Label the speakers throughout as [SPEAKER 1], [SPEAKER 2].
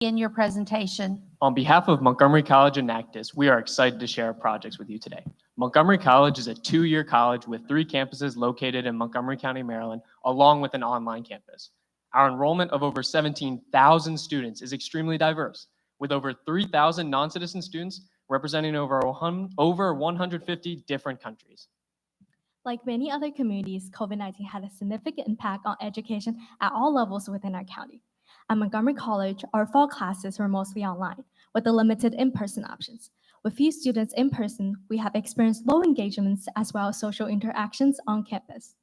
[SPEAKER 1] In your presentation.
[SPEAKER 2] On behalf of Montgomery College Enactus, we are excited to share our projects with you today. Montgomery College is a two-year college with 3 campuses located in Montgomery County, Maryland, along with an online campus. Our enrollment of over 17,000 students is extremely diverse, with over 3,000 non-citizen students representing over 150 different countries.
[SPEAKER 3] Like many other communities, COVID-19 had a significant impact on education at all levels within our county. At Montgomery College, our fall classes were mostly online, with the limited in-person options. With few students in person, we have experienced low engagements as well as social interactions on campus.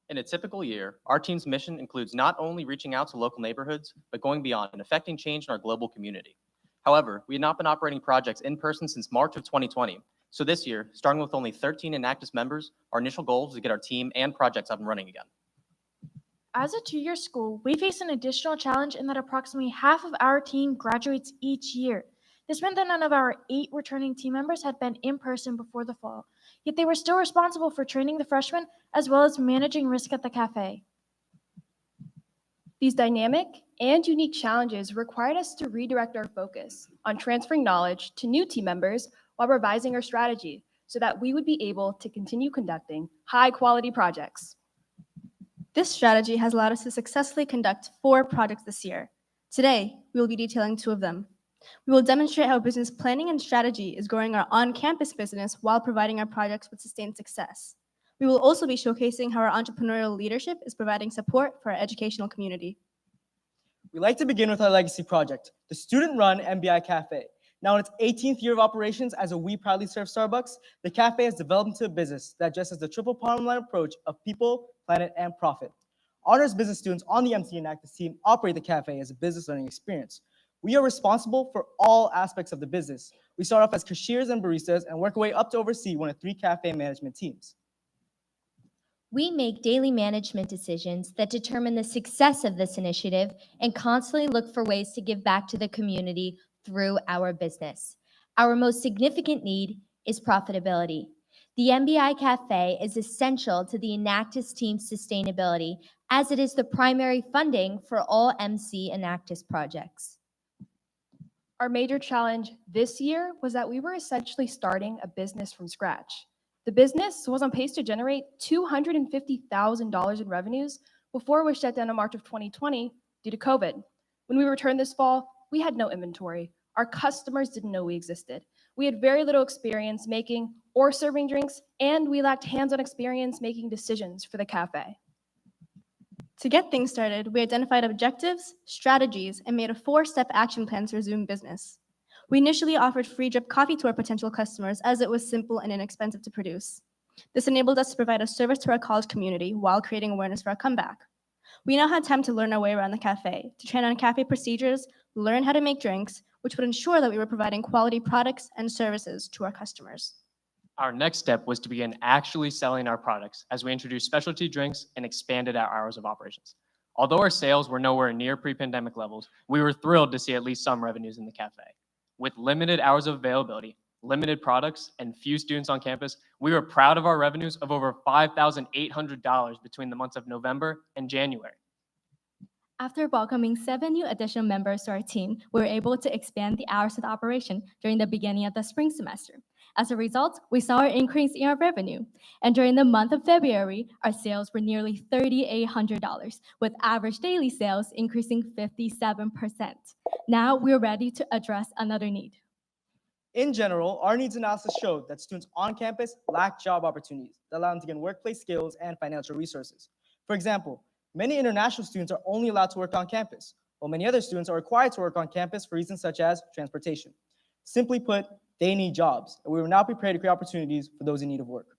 [SPEAKER 4] In a typical year, our team's mission includes not only reaching out to local neighborhoods, but going beyond and affecting change in our global community. However, we have not been operating projects in person since March of 2020. So this year, starting with only 13 Enactus members, our initial goal is to get our team and projects up and running again.
[SPEAKER 5] As a two-year school, we face an additional challenge in that approximately half of our team graduates each year. This meant that none of our 8 returning team members had been in person before the fall, yet they were still responsible for training the freshmen as well as managing risk at the cafe.
[SPEAKER 6] These dynamic and unique challenges required us to redirect our focus on transferring knowledge to new team members while revising our strategy so that we would be able to continue conducting high-quality projects.
[SPEAKER 7] This strategy has allowed us to successfully conduct 4 projects this year. Today, we will be detailing 2 of them. We will demonstrate how business planning and strategy is growing our on-campus business while providing our projects with sustained success. We will also be showcasing how our entrepreneurial leadership is providing support for our educational community.
[SPEAKER 8] We'd like to begin with our legacy project, the student-run MBI Cafe. Now in its 18th year of operations as a We Proudly Serve Starbucks, the cafe has developed into a business that addresses the triple bottom line approach of people, planet, and profit. Honors business students on the MC Enactus team operate the cafe as a business learning experience. We are responsible for all aspects of the business. We start off as cashiers and baristas and work our way up to oversee one of 3 cafe management teams.
[SPEAKER 9] We make daily management decisions that determine the success of this initiative and constantly look for ways to give back to the community through our business. Our most significant need is profitability. The MBI Cafe is essential to the Enactus team's sustainability, as it is the primary funding for all MC Enactus projects.
[SPEAKER 6] Our major challenge this year was that we were essentially starting a business from scratch. The business was on pace to generate $250,000 in revenues before it was shut down in March of 2020 due to COVID. When we returned this fall, we had no inventory. Our customers didn't know we existed. We had very little experience making or serving drinks, and we lacked hands-on experience making decisions for the cafe.
[SPEAKER 7] To get things started, we identified objectives, strategies, and made a 4-step action plan to resume business. We initially offered free drip coffee to our potential customers as it was simple and inexpensive to produce. This enabled us to provide a service to our college community while creating awareness for our comeback. We now had time to learn our way around the cafe, to train on cafe procedures, learn how to make drinks, which would ensure that we were providing quality products and services to our customers.
[SPEAKER 2] Our next step was to begin actually selling our products as we introduced specialty drinks and expanded our hours of operations. Although our sales were nowhere near pre-pandemic levels, we were thrilled to see at least some revenues in the cafe. With limited hours of availability, limited products, and few students on campus, we were proud of our revenues of over $5,800 between the months of November and January.
[SPEAKER 3] After welcoming 7 new additional members to our team, we were able to expand the hours of operation during the beginning of the spring semester. As a result, we saw an increase in our revenue. And during the month of February, our sales were nearly $3,800, with average daily sales increasing 57%. Now we're ready to address another need.
[SPEAKER 8] In general, our needs analysis showed that students on campus lack job opportunities that allow them to gain workplace skills and financial resources. For example, many international students are only allowed to work on campus, while many other students are required to work on campus for reasons such as transportation. Simply put, they need jobs, and we will now prepare to create opportunities for those in need of work.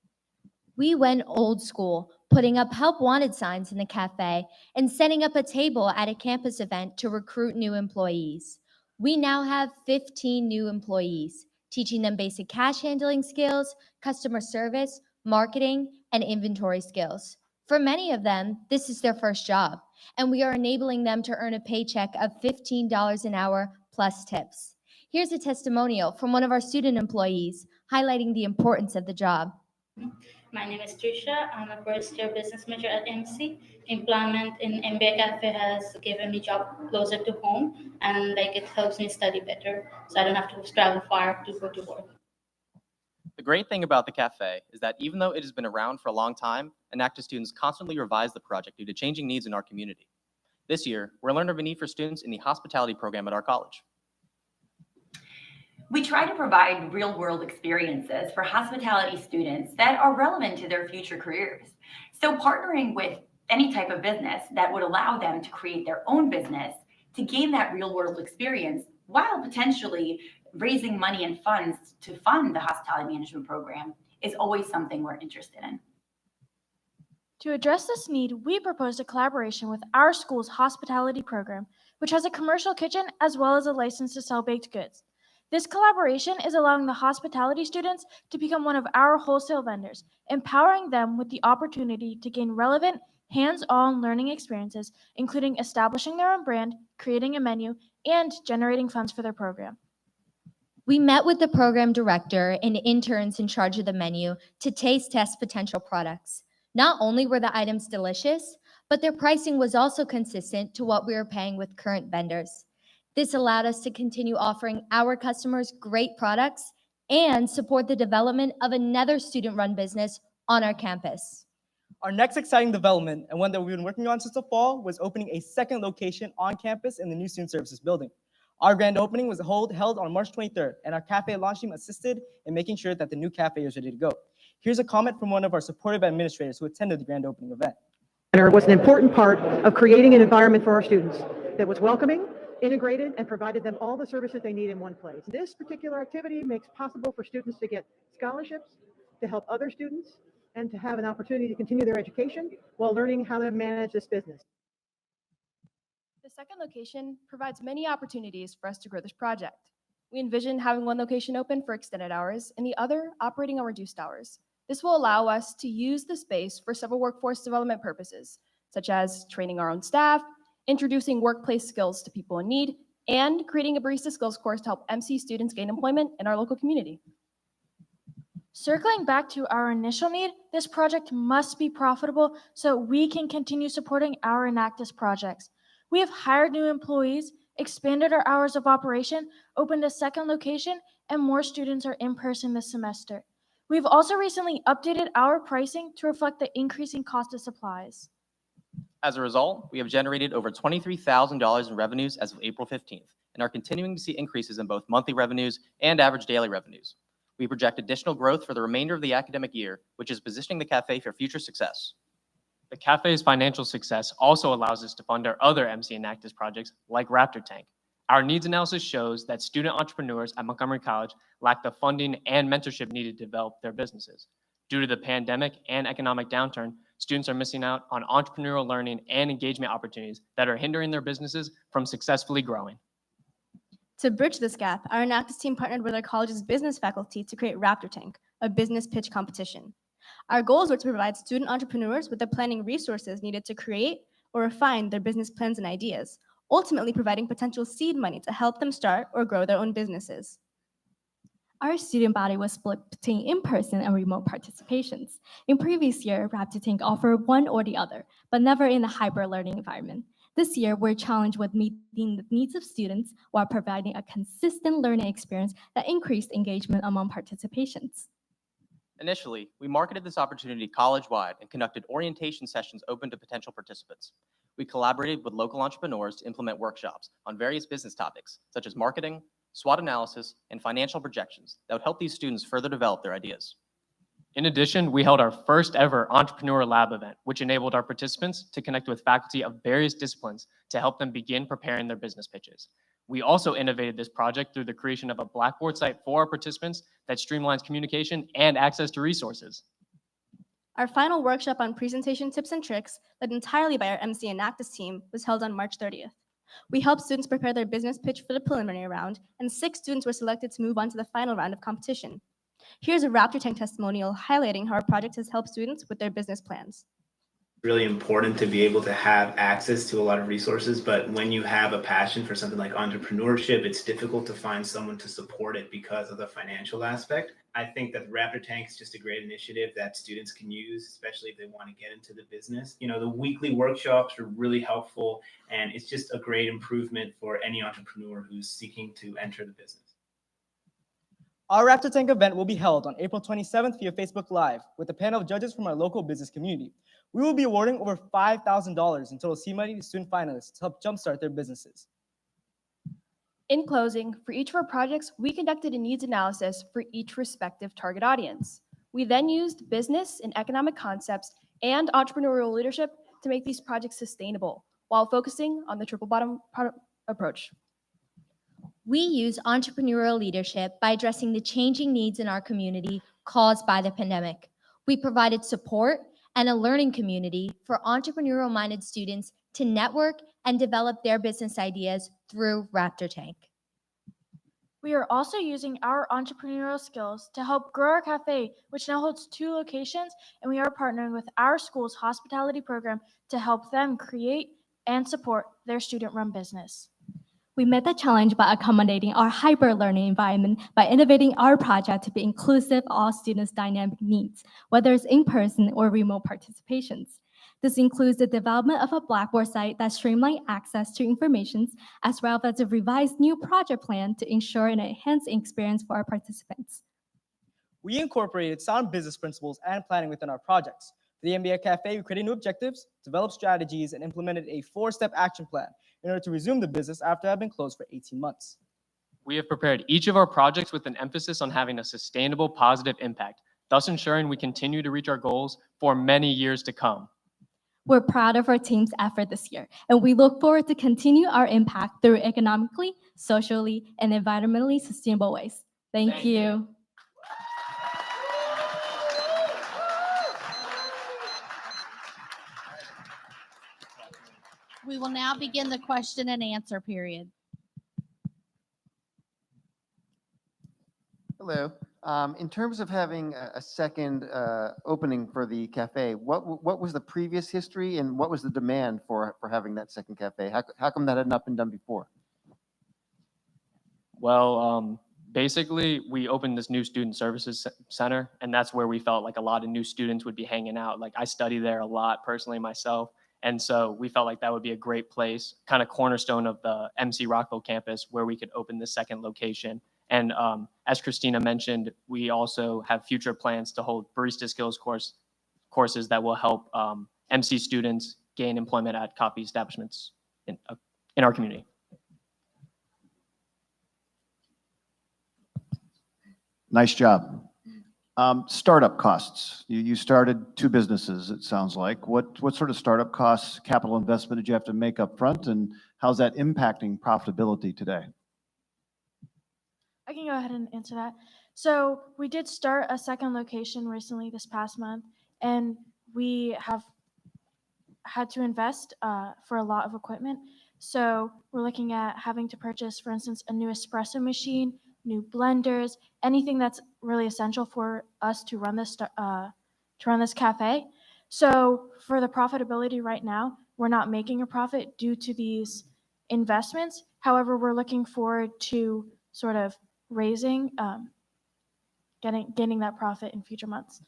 [SPEAKER 9] We went old school, putting up help wanted signs in the cafe and setting up a table at a campus event to recruit new employees. We now have 15 new employees, teaching them basic cash handling skills, customer service, marketing, and inventory skills. For many of them, this is their first job, and we are enabling them to earn a paycheck of $15 an hour plus tips. Here's a testimonial from one of our student employees highlighting the importance of the job.
[SPEAKER 1] My name is Trisha. I'm a first year business major at MC. Employment in MBA Cafe has given me job closer to home and it helps me study better. So I don't have to travel far to go to work.
[SPEAKER 4] The great thing about the cafe is that even though it has been around for a long time, Enactus students constantly revise the project due to changing needs in our community. This year, we're learning of a need for students in the hospitality program at our college.
[SPEAKER 10] We try to provide real-world experiences for hospitality students that are relevant to their future careers. So partnering with any type of business that would allow them to create their own business to gain that real-world experience while potentially raising money and funds to fund the hospitality management program is always something we're interested in.
[SPEAKER 5] To address this need, we proposed a collaboration with our school's hospitality program, which has a commercial kitchen as well as a license to sell baked goods. This collaboration is allowing the hospitality students to become one of our wholesale vendors, empowering them with the opportunity to gain relevant, hands-on learning experiences, including establishing their own brand, creating a menu, and generating funds for their program.
[SPEAKER 9] We met with the program director and interns in charge of the menu to taste test potential products. Not only were the items delicious, but their pricing was also consistent to what we were paying with current vendors. This allowed us to continue offering our customers great products and support the development of another student-run business on our campus.
[SPEAKER 8] Our next exciting development, and one that we've been working on since the fall, was opening a second location on campus in the new Student Services building. Our grand opening was held on March 23rd, and our cafe launch team assisted in making sure that the new cafe is ready to go. Here's a comment from one of our supportive administrators who attended the grand opening event.
[SPEAKER 11] It was an important part of creating an environment for our students that was welcoming, integrated, and provided them all the services they need in one place. This particular activity makes possible for students to get scholarships, to help other students, and to have an opportunity to continue their education while learning how to manage this business.
[SPEAKER 6] The second location provides many opportunities for us to grow this project. We envision having one location open for extended hours and the other operating on reduced hours. This will allow us to use the space for several workforce development purposes, such as training our own staff, introducing workplace skills to people in need, and creating a barista skills course to help MC students gain employment in our local community.
[SPEAKER 5] Circling back to our initial need, this project must be profitable so we can continue supporting our Enactus projects. We have hired new employees, expanded our hours of operation, opened a second location, and more students are in person this semester. We've also recently updated our pricing to reflect the increasing cost of supplies.
[SPEAKER 4] As a result, we have generated over $23,000 in revenues as of April 15th and are continuing to see increases in both monthly revenues and average daily revenues. We project additional growth for the remainder of the academic year, which is positioning the cafe for future success.
[SPEAKER 2] The cafe's financial success also allows us to fund our other MC Enactus projects like Raptor Tank. Our needs analysis shows that student entrepreneurs at Montgomery College lack the funding and mentorship needed to develop their businesses. Due to the pandemic and economic downturn, students are missing out on entrepreneurial learning and engagement opportunities that are hindering their businesses from successfully growing.
[SPEAKER 7] To bridge this gap, our Enactus team partnered with our college's business faculty to create Raptor Tank, a business pitch competition. Our goals were to provide student entrepreneurs with the planning resources needed to create or refine their business plans and ideas, ultimately providing potential seed money to help them start or grow their own businesses.
[SPEAKER 3] Our student body was split between in-person and remote participations. In previous year, Raptor Tank offered one or the other, but never in a hybrid learning environment. This year, we're challenged with meeting the needs of students while providing a consistent learning experience that increased engagement among participations.
[SPEAKER 4] Initially, we marketed this opportunity college-wide and conducted orientation sessions open to potential participants. We collaborated with local entrepreneurs to implement workshops on various business topics, such as marketing, SWOT analysis, and financial projections that would help these students further develop their ideas.
[SPEAKER 2] In addition, we held our first ever Entrepreneur Lab event, which enabled our participants to connect with faculty of various disciplines to help them begin preparing their business pitches. We also innovated this project through the creation of a Blackboard site for our participants that streamlines communication and access to resources.
[SPEAKER 7] Our final workshop on presentation tips and tricks, led entirely by our MC Enactus team, was held on March 30th. We helped students prepare their business pitch for the preliminary round, and 6 students were selected to move on to the final round of competition. Here's a Raptor Tank testimonial highlighting how our project has helped students with their business plans.
[SPEAKER 12] really important to be able to have access to a lot of resources, but when you have a passion for something like entrepreneurship, it's difficult to find someone to support it because of the financial aspect. I think that the Raptor Tank is just a great initiative that students can use, especially if they want to get into the business. You know, the weekly workshops are really helpful, and it's just a great improvement for any entrepreneur who's seeking to enter the business.
[SPEAKER 8] Our Raptor Tank event will be held on April 27th via Facebook Live with a panel of judges from our local business community. We will be awarding over $5,000 in total seed money to student finalists to help jumpstart their businesses.
[SPEAKER 6] In closing, for each of our projects, we conducted a needs analysis for each respective target audience. We then used business and economic concepts and entrepreneurial leadership to make these projects sustainable while focusing on the triple bottom approach.
[SPEAKER 9] We use entrepreneurial leadership by addressing the changing needs in our community caused by the pandemic. We provided support and a learning community for entrepreneurial-minded students to network and develop their business ideas through Raptor Tank.
[SPEAKER 5] We are also using our entrepreneurial skills to help grow our cafe, which now holds 2 locations, and we are partnering with our school's hospitality program to help them create and support their student-run business.
[SPEAKER 3] We met the challenge by accommodating our hybrid learning environment by innovating our project to be inclusive of all students' dynamic needs, whether it's in-person or remote participations. This includes the development of a Blackboard site that streamlines access to information, as well as a revised new project plan to ensure an enhanced experience for our participants.
[SPEAKER 8] We incorporated sound business principles and planning within our projects. For the MBA Cafe, we created new objectives, developed strategies, and implemented a 4-step action plan in order to resume the business after having been closed for 18 months.
[SPEAKER 2] We have prepared each of our projects with an emphasis on having a sustainable, positive impact, thus ensuring we continue to reach our goals for many years to come.
[SPEAKER 3] We're proud of our team's effort this year, and we look forward to continue our impact through economically, socially, and environmentally sustainable ways. Thank you.
[SPEAKER 13] We will now begin the question and answer period.
[SPEAKER 14] Hello. In terms of having a second opening for the cafe, what was the previous history and what was the demand for having that second cafe? How come that had not been done before?
[SPEAKER 2] Well, basically, we opened this new student services center, and that's where we felt like a lot of new students would be hanging out. Like, I study there a lot personally myself. And so we felt like that would be a great place, kind of cornerstone of the MC Rockville campus, where we could open the second location. And as Christina mentioned, we also have future plans to hold barista skills courses that will help MC students gain employment at coffee establishments in our community.
[SPEAKER 15] Nice job. Startup costs. You started 2 businesses, it sounds like. What sort of startup costs, capital investment did you have to make up front, and how's that impacting profitability today?
[SPEAKER 5] I can go ahead and answer that. So we did start a second location recently this past month, and we have had to invest for a lot of equipment. So we're looking at having to purchase, for instance, a new espresso machine, new blenders, anything that's really essential for us to run this cafe. So for the profitability right now, we're not making a profit due to these investments. However, we're looking forward to sort of raising, gaining that profit in future months.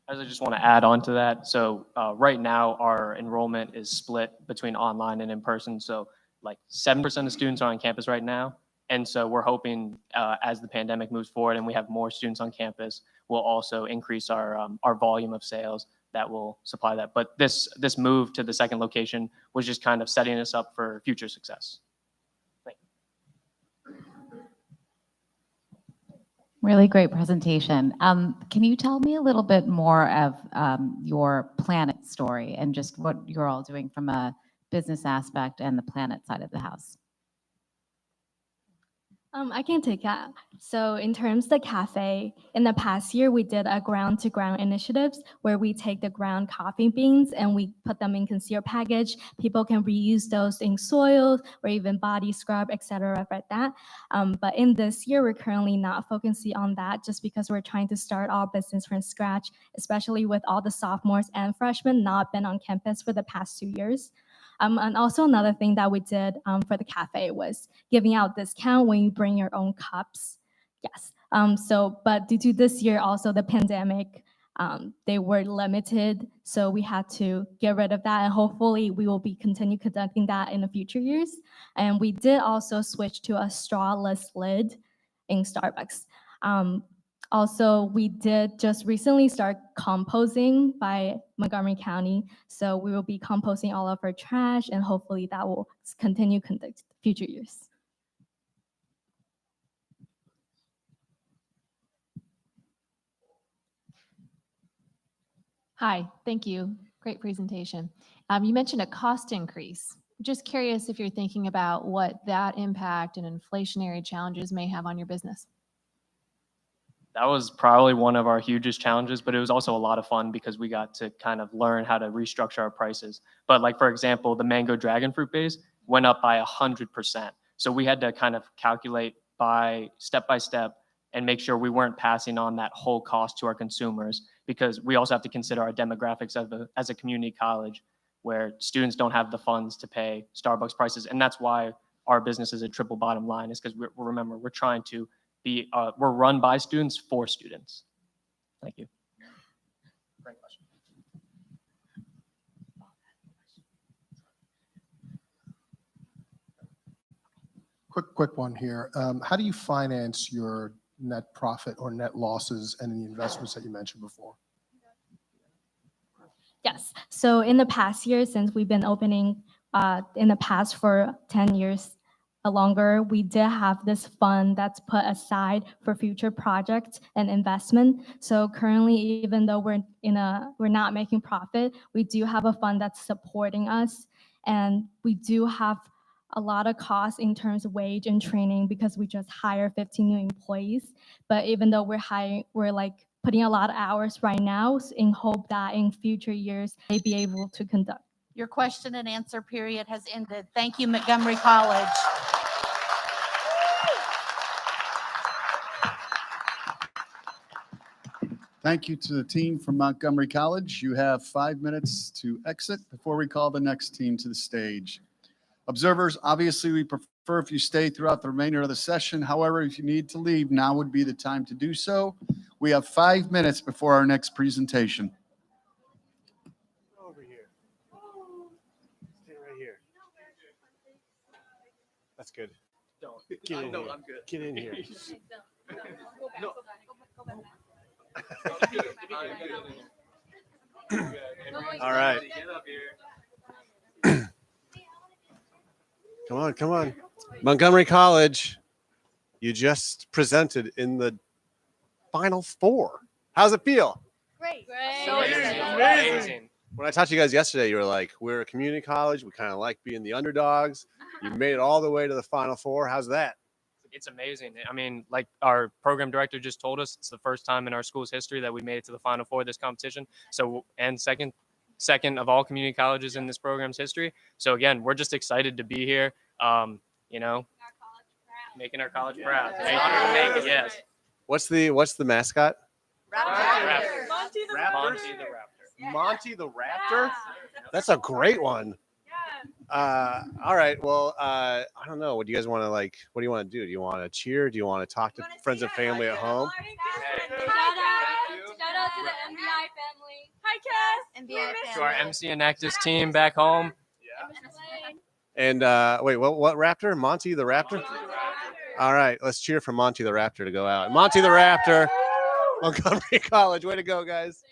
[SPEAKER 2] I just want to add on to that. So right now, our enrollment is split between online and in person. So like 7% of students are on campus right now. And so we're hoping as the pandemic moves forward and we have more students on campus, we'll also increase our volume of sales that will supply that. But this move to the second location was just kind of setting us up for future success.
[SPEAKER 16] Really great presentation. Can you tell me a little bit more of your planet story and just what you're all doing from a business aspect and the planet side of the house?
[SPEAKER 3] I can take that. So in terms of the cafe, in the past year, we did a ground-to-ground initiatives where we take the ground coffee beans and we put them in concealed package. People can reuse those in soil or even body scrub, etc. like that. But in this year, we're currently not focusing on that just because we're trying to start our business from scratch, especially with all the sophomores and freshmen not been on campus for the past 2 years. And also another thing that we did for the cafe was giving out discount when you bring your own cups. Yes. But due to this year also the pandemic, they were limited, so we had to get rid of that, and hopefully we will be continue conducting that in the future years. And we did also switch to a strawless lid in Starbucks. Also, we did just recently start composting by Montgomery County. So we will be composting all of our trash and hopefully that will continue conduct future years.
[SPEAKER 17] Hi, thank you. Great presentation. You mentioned a cost increase. Just curious if you're thinking about what that impact and inflationary challenges may have on your business.
[SPEAKER 2] That was probably one of our hugest challenges, but it was also a lot of fun because we got to kind of learn how to restructure our prices. But like, for example, the mango dragon fruit base went up by 100%. So we had to kind of calculate by step and make sure we weren't passing on that whole cost to our consumers, because we also have to consider our demographics as a community college where students don't have the funds to pay Starbucks prices. And that's why our business is a triple bottom line, is because remember, we're trying to we're run by students for students. Thank you. Great question.
[SPEAKER 18] Quick one here. How do you finance your net profit or net losses and the investments that you mentioned before?
[SPEAKER 3] Yes. So in the past year, since we've been opening in the past for 10 years longer, we did have this fund that's put aside for future projects and investment. So currently, even though we're not making profit, we do have a fund that's supporting us, and we do have a lot of costs in terms of wage and training because we just hired 15 new employees. But even though we're like putting a lot of hours right now in hope that in future years they be able to conduct.
[SPEAKER 13] Your question and answer period has ended. Thank you, Montgomery College.
[SPEAKER 15] Thank you to the team from Montgomery College. You have 5 minutes to exit before we call the next team to the stage. Observers, obviously we prefer if you stay throughout the remainder of the session. However, if you need to leave, now would be the time to do so. We have 5 minutes before our next presentation.
[SPEAKER 19] Over here. Stay right here. That's good.
[SPEAKER 2] Don't.
[SPEAKER 19] Get in here.
[SPEAKER 2] I'm good.
[SPEAKER 19] Get in here.
[SPEAKER 2] No.
[SPEAKER 19] All right. Come on. Montgomery College, you just presented in the Final Four. How's it feel?
[SPEAKER 7] Great.
[SPEAKER 19] So amazing. When I talked to you guys yesterday, you were like, we're a community college. We kind of like being the underdogs. You made it all the way to the Final Four. How's that?
[SPEAKER 2] It's amazing. I mean, like our program director just told us, it's the first time in our school's history that we made it to the Final Four of this competition. So, and second of all community colleges in this program's history. So again, we're just excited to be here. Making our college proud. It's an honor to make it, yes.
[SPEAKER 19] What's the mascot?
[SPEAKER 2] Raptor.
[SPEAKER 19] Monty the
[SPEAKER 2] Raptor.
[SPEAKER 19] Monty the Raptor? That's a great one. All right. Well, I don't know. What do you guys want to like? What do you want to do? Do you want to cheer? Do you want to talk to friends and family at home?
[SPEAKER 5] Shout out to the MBI family. Hi, Cass. MBI
[SPEAKER 2] To our MC Enactus team back home.
[SPEAKER 19] And wait, what Raptor? Monty the Raptor? All right. Let's cheer for Monty the Raptor to go out. Monty the Raptor, Montgomery College. Way to go, guys.